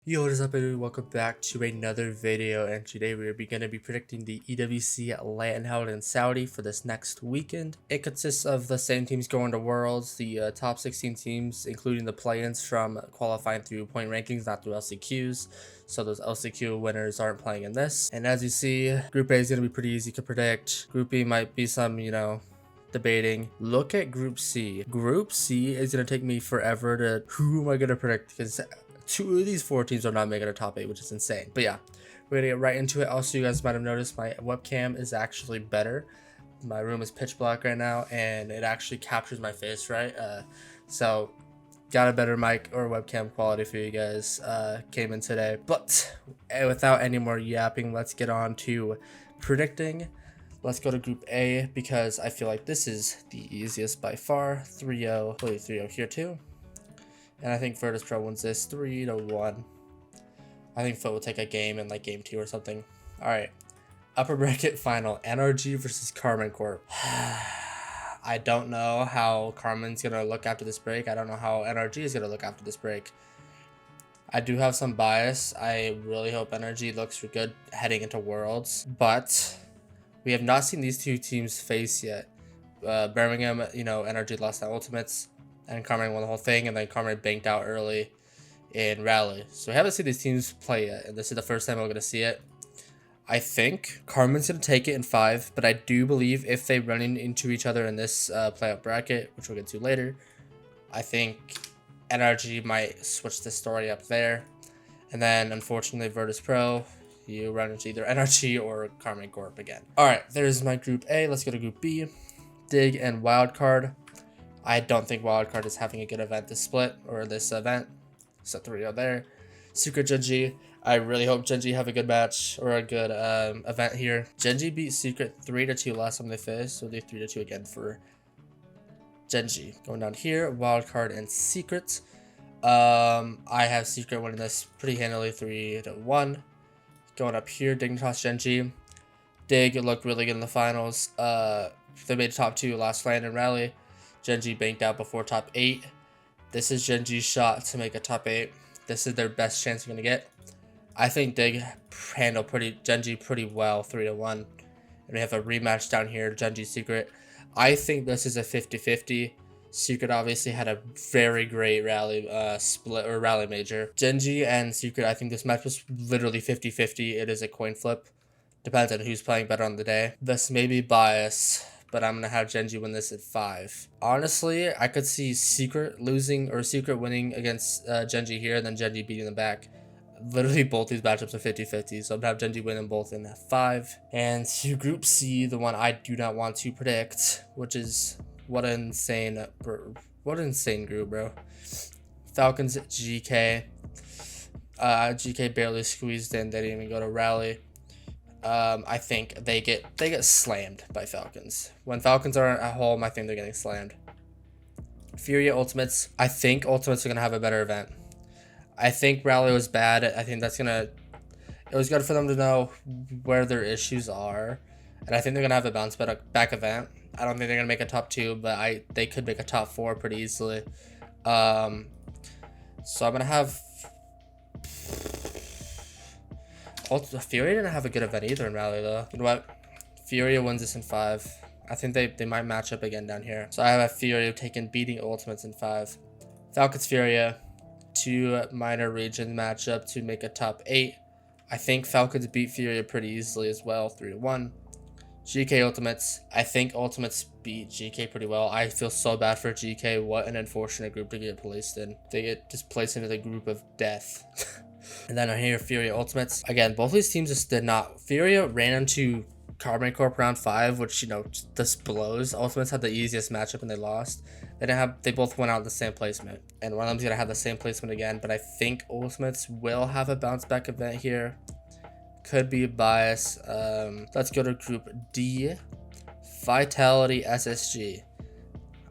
Yo, what is up, everyone? Welcome back to another video, and today we're going to be predicting the EWC LAN held in Saudi for this next weekend. It consists of the same teams going to Worlds, the top 16 teams, including the play-ins from qualifying through point rankings, not through LCQs. So those LCQ winners aren't playing in this. And as you see, Group A is going to be pretty easy to predict. Group B might be some, debating. Look at Group C. Group C is going to take me forever to who am I going to predict, because two of these four teams are not making a top 8, which is insane. But yeah, we're gonna get right into it. Also, you guys might have noticed my webcam is actually better. My room is pitch black right now, and it actually captures my face right. So got a better mic or webcam quality for you guys. Came in today. But without any more yapping, let's get on to predicting. Let's go to Group A, because I feel like this is the easiest by far. 3-0, 3-0 here too. And I think Virtus Pro wins this 3-1. I think Foot will take a game in like game 2 or something. Alright. Upper bracket final. NRG versus Carmen Corp. I don't know how Carmen's going to look after this break. I don't know how NRG is going to look after this break. I do have some bias. I really hope NRG looks good heading into Worlds. But we have not seen these two teams face yet. Birmingham, NRG lost their Ultimates. And Carmen won the whole thing, and then Carmen banked out early in Rally. So we haven't seen these teams play yet, and this is the first time we're going to see it. I think Carmen's going to take it in 5, but I do believe if they run into each other in this playoff bracket, which we'll get to later, I think NRG might switch the story up there. And then, unfortunately, Virtus Pro, you run into either NRG or Carmen Corp again. Alright, there's my Group A. Let's go to Group B. Dig and Wildcard. I don't think Wildcard is having a good event this split, or this event. So 3-0 there. Secret Genji. I really hope Genji have a good match, or a good event here. Genji beat Secret 3-2 last time they faced, so they 3-2 again for Genji. Going down here, Wildcard and Secret. I have Secret winning this pretty handily, 3-1. Going up here, Dignitas Genji. Dig looked really good in the finals. They made top 2 last LAN and Rally. Genji banked out before top 8. This is Genji's shot to make a top 8. This is their best chance they're going to get. I think Dig handled Genji pretty well, 3-1. And we have a rematch down here, Genji Secret. I think this is a 50-50. Secret obviously had a very great rally split or rally major. Genji and Secret, I think this match was literally 50-50. It is a coin flip. Depends on who's playing better on the day. This may be bias, but I'm going to have Genji win this at 5. Honestly, I could see Secret losing or Secret winning against Genji here, and then Genji beating them back. Literally, both these matchups are 50-50, so I'm going to have Genji win them both in 5. And to Group C, the one I do not want to predict, which is what an insane group, bro. Falcons at GK. GK barely squeezed in. They didn't even go to Rally. I think they get slammed by Falcons. When Falcons are at home, I think they're getting slammed. Furia Ultimates. I think Ultimates are going to have a better event. I think Rally was bad. I think it was good for them to know where their issues are. And I think they're going to have a bounce back event. I don't think they're going to make a top 2, but they could make a top 4 pretty easily. So I'm going to have... Furia didn't have a good event either in Rally, though. You know what? Furia wins this in 5. I think they might match up again down here. So I have a Furia beating Ultimates in 5. Falcons Furia, 2 minor region matchup to make a top 8. I think Falcons beat Furia pretty easily as well, 3-1. GK Ultimates. I think Ultimates beat GK pretty well. I feel so bad for GK. What an unfortunate group to get placed in. They get just placed into the group of death. And then I hear Furia Ultimates. Again, both these teams just did not. Furia ran into Carmen Corp round 5, which, just blows. Ultimates had the easiest matchup and they lost. They both went out the same placement. And one of them's going to have the same placement again. But I think Ultimates will have a bounce back event here. Could be a bias. Let's go to Group D. Vitality SSG.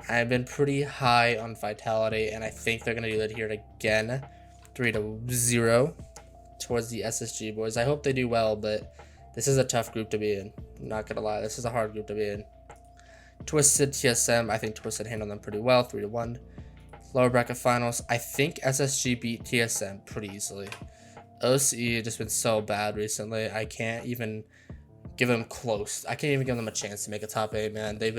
I've been pretty high on Vitality, and I think they're going to do that here again. 3-0 towards the SSG boys. I hope they do well, but this is a tough group to be in. I'm not gonna lie, this is a hard group to be in. Twisted TSM, I think Twisted handled them pretty well, 3-1. Lower bracket finals, I think SSG beat TSM pretty easily. OCE just been so bad recently. I can't even give them close. I can't even give them a chance to make a top 8, man. They've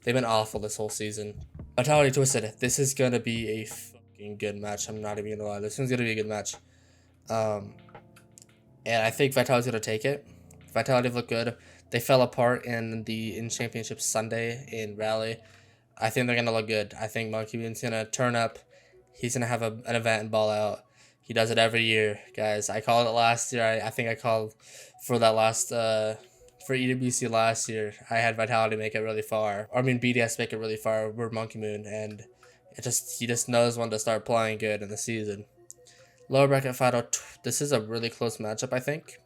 been awful this whole season. Vitality Twisted. This is gonna be a fucking good match. I'm not even gonna lie. This one's gonna be a good match. And I think Vitality's gonna take it. Vitality looked good. They fell apart in Championship Sunday in Rally. I think they're gonna look good. I think Monkey Bean's gonna turn up. He's gonna have an event and ball out. He does it every year, guys. I called it last year. I think I called for that last for EWC last year. I had Vitality make it really far. I mean BDS make it really far. We're Monkey Moon, and he just knows when to start playing good in the season. Lower bracket final. This is a really close matchup, I think.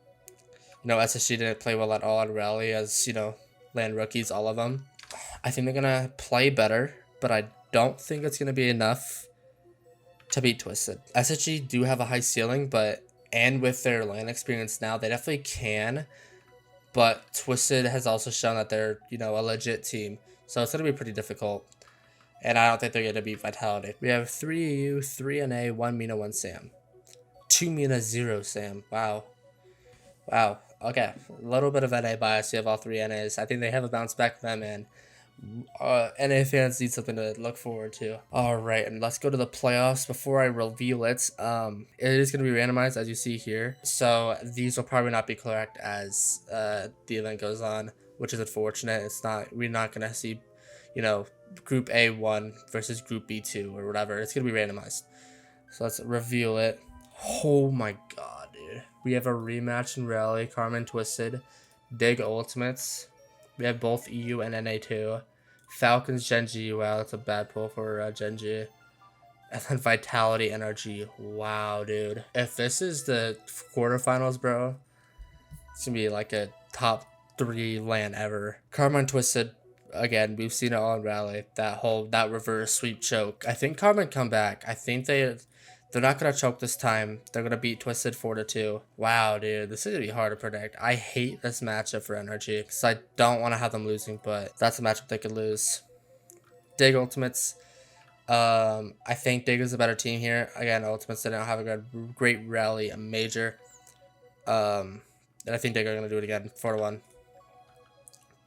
You know, SSG didn't play well at all in Rally, as you know, LAN rookies, all of them. I think they're gonna play better, but I don't think it's gonna be enough to beat Twisted. SSG do have a high ceiling, and with their LAN experience now, they definitely can. But Twisted has also shown that they're, you know, a legit team, so it's gonna be pretty difficult. And I don't think they're gonna beat Vitality. We have 3 EU, 3 NA, 1 Mina, 1 Sam. 2 Mina, 0 Sam. Wow. Okay, a little bit of NA bias. You have all 3 NAs. I think they have a bounce back from them, and NA fans need something to look forward to. Alright, and let's go to the playoffs. Before I reveal it, it is going to be randomized, as you see here. So these will probably not be correct as the event goes on, which is unfortunate. We're not going to see, you know, Group A1 versus Group B2 or whatever. It's going to be randomized. So let's reveal it. Oh my god, dude. We have a rematch in Rally, Carmen Twisted, Dig Ultimates. We have both EU and NA2. Falcons, Genji. Wow, that's a bad pull for Genji. And then Vitality, NRG. Wow, dude. If this is the quarterfinals, bro, it's going to be like a top 3 LAN ever. Carmen Twisted. Again, we've seen it all in Rally. That reverse sweep choke. I think Carmen come back. I think they're not going to choke this time. They're going to beat Twisted 4-2. Wow, dude. This is going to be hard to predict. I hate this matchup for NRG because I don't want to have them losing, but that's a matchup they could lose. Dig Ultimates. I think Dig is a better team here. Again, Ultimates didn't have a great Rally, a major. And I think Dig are going to do it again. 4-1.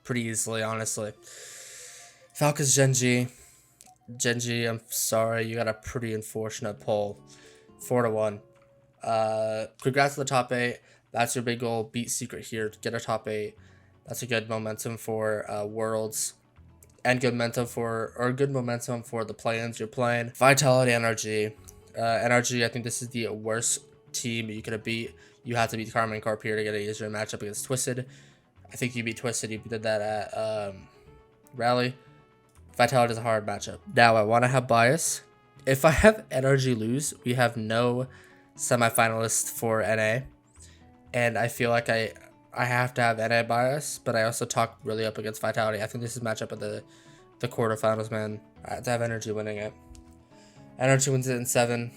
Pretty easily, honestly. Falcons, Genji. Genji, I'm sorry, you got a pretty unfortunate pull. 4-1. Congrats to the top 8. That's your big goal. Beat Secret here. Get a top 8. That's a good momentum for Worlds. And good momentum for the play-ins you're playing. Vitality, NRG. NRG, I think this is the worst team you could have beat. You have to beat Carmen Corp here to get an easier matchup against Twisted. I think you beat Twisted. You did that at Rally. Vitality is a hard matchup. Now, I want to have bias. If I have NRG lose, we have no semifinalists for NA. And I feel like I have to have NA bias, but I also talk really up against Vitality. I think this is matchup of the quarterfinals, man. I have to have NRG winning it. NRG wins it in 7.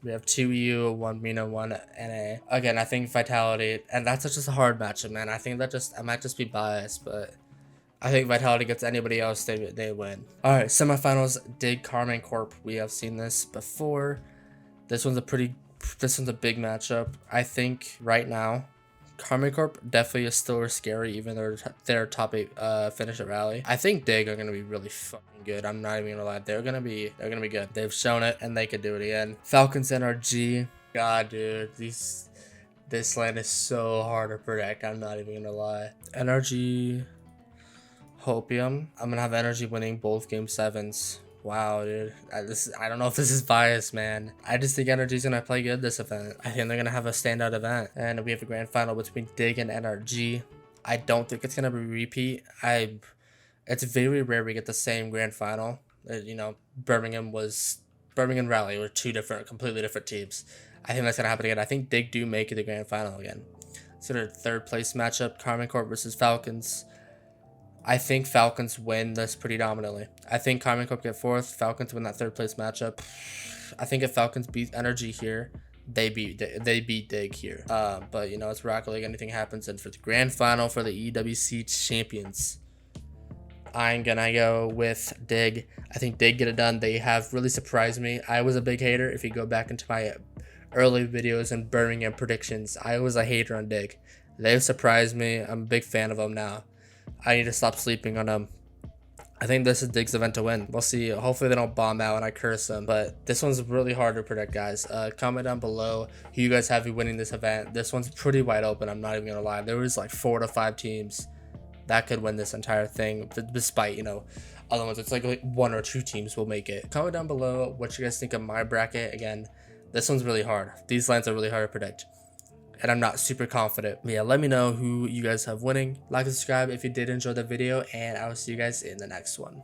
We have 2 EU, 1 Mina, 1 NA. Again, I think Vitality, and that's just a hard matchup, man. I think I might just be biased, but I think Vitality gets anybody else, they win. Alright, semifinals, Dig Carmen Corp. We have seen this before. This one's a big matchup. I think right now, Carmen Corp definitely is still scary, even though their top 8 finish at Rally. I think Dig are gonna be really fucking good. I'm not even gonna lie. They're gonna be good. They've shown it, and they could do it again. Falcons, NRG. God, dude, this LAN is so hard to predict. I'm not even gonna lie. NRG, Hopium. I'm gonna have NRG winning both game 7s. Wow, dude. I don't know if this is biased, man. I just think NRG's gonna play good this event. I think they're gonna have a standout event. And we have a grand final between Dig and NRG. I don't think it's gonna be a repeat. It's very rare we get the same grand final. You know, Birmingham and Rally were 2 completely different teams. I think that's gonna happen again. I think Dig do make it the grand final again. So their 3rd place matchup, Carmen Corp versus Falcons. I think Falcons win this pretty dominantly. I think Carmen Corp get 4th. Falcons win that 3rd place matchup. I think if Falcons beat NRG here, they beat Dig here. But you know, it's Rocket League. Anything happens. And for the grand final for the EWC champions, I'm gonna go with Dig. I think Dig get it done. They have really surprised me. I was a big hater. If you go back into my early videos and Birmingham predictions. I was a hater on Dig. They've surprised me. I'm a big fan of them now. I need to stop sleeping on them. I think this is Dig's event to win. We'll see. Hopefully they don't bomb out and I curse them. But this one's really hard to predict, guys. Comment down below who you guys have winning this event. This one's pretty wide open. I'm not even gonna lie. There was like 4 to 5 teams that could win this entire thing, despite, you know, other ones. It's like 1 or 2 teams will make it. Comment down below what you guys think of my bracket. Again, this one's really hard. These lines are really hard to predict, and I'm not super confident. But yeah, let me know who you guys have winning. Like and subscribe if you did enjoy the video, and I will see you guys in the next one.